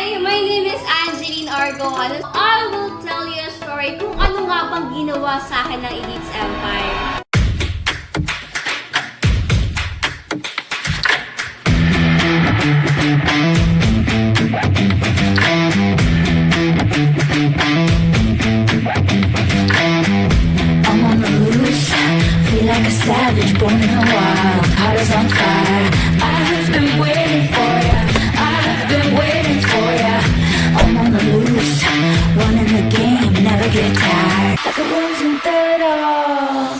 Hi! My name is Angeline Argoan. I will tell you a story kung ano nga bang ginawa sa akin ng Elites Empire. I'm on the loose, feel like a savage, born in the wild, heart is on fire. I've been waiting for ya, I've been waiting for ya. I'm on the loose, running the game, never get tired. Like a wasn't that all.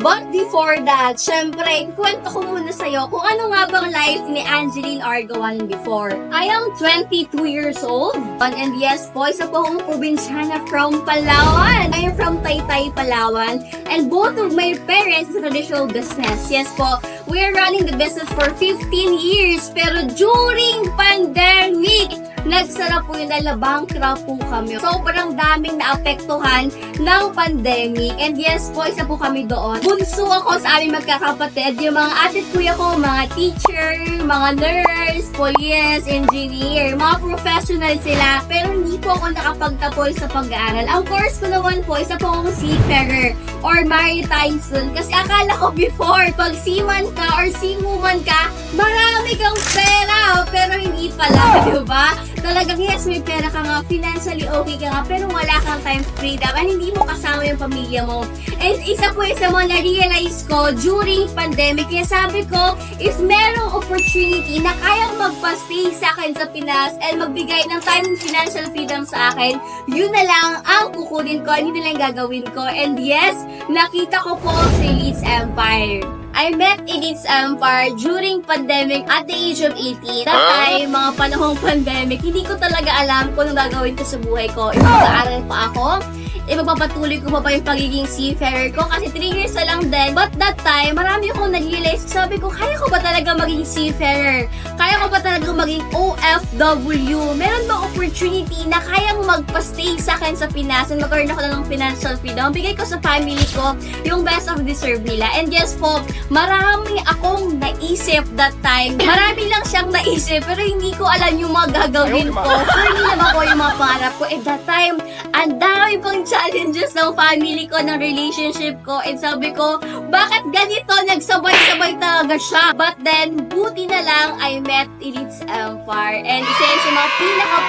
But before that, syempre, kwento ko muna sa'yo kung ano nga bang life ni Angeline Argoan before. I am 22 years old. And yes po, isa po akong probinsyana from Palawan. I am from Taytay, Palawan. And both of my parents is a traditional business. Yes po, we are running the business for 15 years. Pero during pandemic, nagsara po yun dahil bankrupt po kami. Sobrang daming naapektuhan ng pandemic. And yes po, isa po kami doon. Bunso ako sa aming magkakapatid. Yung mga atit kuya ko, mga teacher, mga nurse, police, engineer, mga professional sila. Pero hindi po ako nakapagtapoy sa pag-aaral. Ang course ko naman po, isa po akong seafarer or maritime student. Kasi akala ko before, pag seaman ka or seawoman ka, marami kang pera. Pero hindi pala, diba? Talagang yes, may pera ka nga, financially okay ka nga, pero wala kang time freedom at hindi mo kasama yung pamilya mo. And isa po sa mga na-realize ko during pandemic, kaya sabi ko, if merong opportunity na kayang magpa-stay sa akin sa Pinas and magbigay ng time and financial freedom sa akin, yun na lang ang kukunin ko, hindi na lang gagawin ko. And yes, nakita ko po si Elites Empire. I met Elites Empire during pandemic at the age of 18. That time, mga panahong pandemic, hindi ko talaga alam kung anong gagawin ko sa buhay ko. Mag-aaral pa ako. Magpapatuloy ko pa ba yung pagiging seafarer ko kasi 3 years na lang din. But that time, marami akong nag-realize. Sabi ko, kaya ko ba talaga maging seafarer? Kaya ko ba talaga maging OFW? Meron ba opportunity na kayang magpa-stay sa akin sa Pinas and magkaroon ako ng financial freedom? Bigay ko sa family ko yung best of deserve nila. And yes po, marami akong naisip that time. Marami lang siyang naisip pero hindi ko alam yung mga gagawin ko. Pero hindi naman ko yung mga pangarap ko. At that time, ang dami pang challenges ng family ko, ng relationship ko. And sabi ko, bakit ganito? Nagsabay-sabay talaga siya. But then, buti na lang, I met Elites Empire. And isa yun sa mga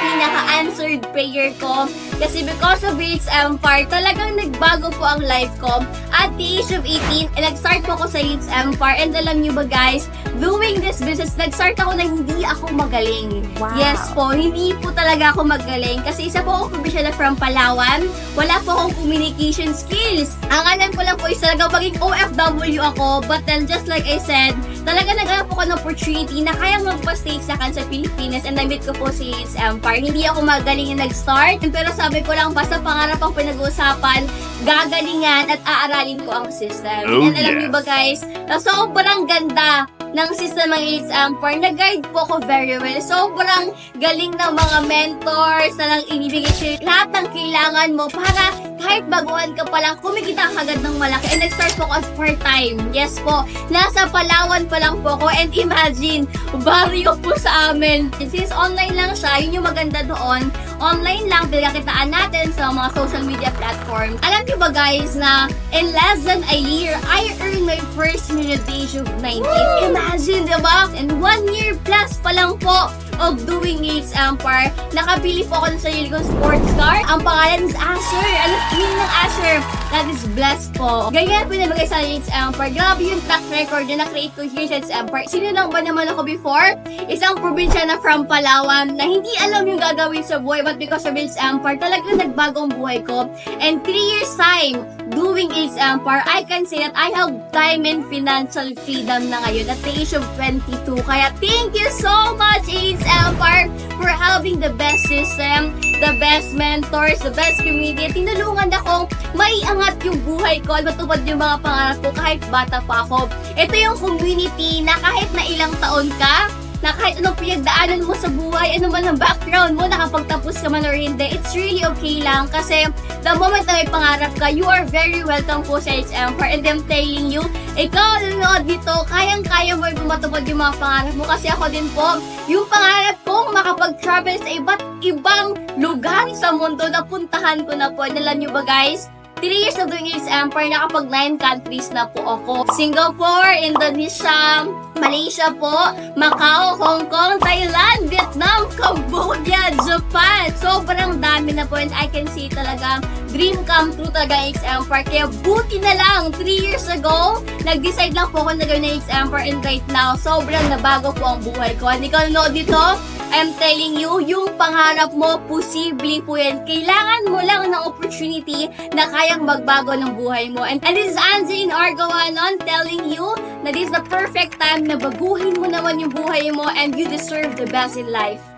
pinaka-answered prayer ko. Kasi because of Elites Empire, talagang nagbago po ang life ko. At the age of 18, nag-start po ako sa Elites Empire. And alam niyo ba guys, doing this business, nag-start ako na hindi ako magaling. Wow. Yes po, hindi po talaga ako magaling. Kasi isa po ako probinsya from Palawan. Wala po akong communication skills. Ang alam ko lang po is talaga maging OFW ako. But then just like I said, talaga nag-aap ako ng opportunity na kayang magpa-stay sa akin sa Pilipinas and na-meet ko po si Elites Empire. Hindi ako magaling na nag-start. Pero sabi ko lang, basta pangarap ang pinag-uusapan, gagalingan at aaralin ko ang system. Oh, and alam niyo ba guys, na sobrang ganda ng system ng Elites Empire, nag-guide po ako very well. Sobrang galing ng mga mentors na nang inibigay sila lahat ng kailangan mo para kahit baguhan ka pa lang, kumikita ka agad ng malaki. And nag-start po ako as part-time. Yes po, nasa Palawan pa lang po ako. And imagine, barrio po sa amin. And since online lang siya, yun yung maganda doon. Online lang, pinagkakitaan natin sa mga social media platforms. Alam niyo ba guys na in less than a year, I earned my first million at the age of 19. Imagine, diba? And 1 year plus pa lang po of doing Elites Empire, nakabili po ako ng sarili kong sports car. Ang pangalan is Asher. Ano meaning ng Asher? That is blessed po. Ganyan po nabagay sa Elites Empire. Grabe yung track record na na-create ko here sa Elites Empire. Sino lang ba naman ako before? Isang probinsya na from Palawan na hindi alam yung gagawin sa buhay, but because of Elites Empire, talagang nagbago ang buhay ko. And 3 years time, doing Elites Empire, I can say that I have time and financial freedom na ngayon at the age of 22. Kaya thank you so much, Elites Empire, for having the best system, the best mentors, the best community. Tinulungan akong maiangat yung buhay ko at matupad yung mga pangarap ko kahit bata pa ako. Ito yung community na kahit na ilang taon ka, na kahit anong pinagdaanan mo sa buhay, ano man ang background mo, nakapagtapos ka man or hindi, it's really okay lang kasi the moment na may pangarap ka, you are very welcome po sa It's Empire. And I'm telling you, ikaw nanonood dito, kayang-kaya mo matupad yung mga pangarap mo kasi ako din po, yung pangarap kong makapag-travel sa iba't ibang lugar sa mundo na puntahan ko na po. And alam nyo ba guys, 3 years na doing It's Empire, nakapag 9 countries na po ako. Singapore, Indonesia, Malaysia po, Macau, Hong Kong, Thailand, Vietnam, Cambodia, Japan. Sobrang dami na po and I can see talaga dream come true talaga ang It's Empire. Kaya buti na lang, 3 years ago, nag-decide lang po ako na gawin ng It's Empire and right now, sobrang nabago po ang buhay ko. And ikaw nanood dito, I'm telling you, yung pangarap mo, posible po yan. Kailangan mo lang ng opportunity na kayang magbago ng buhay mo. And this is Angeline Argawanon telling you na this is the perfect time na baguhin mo naman yung buhay mo and you deserve the best in life.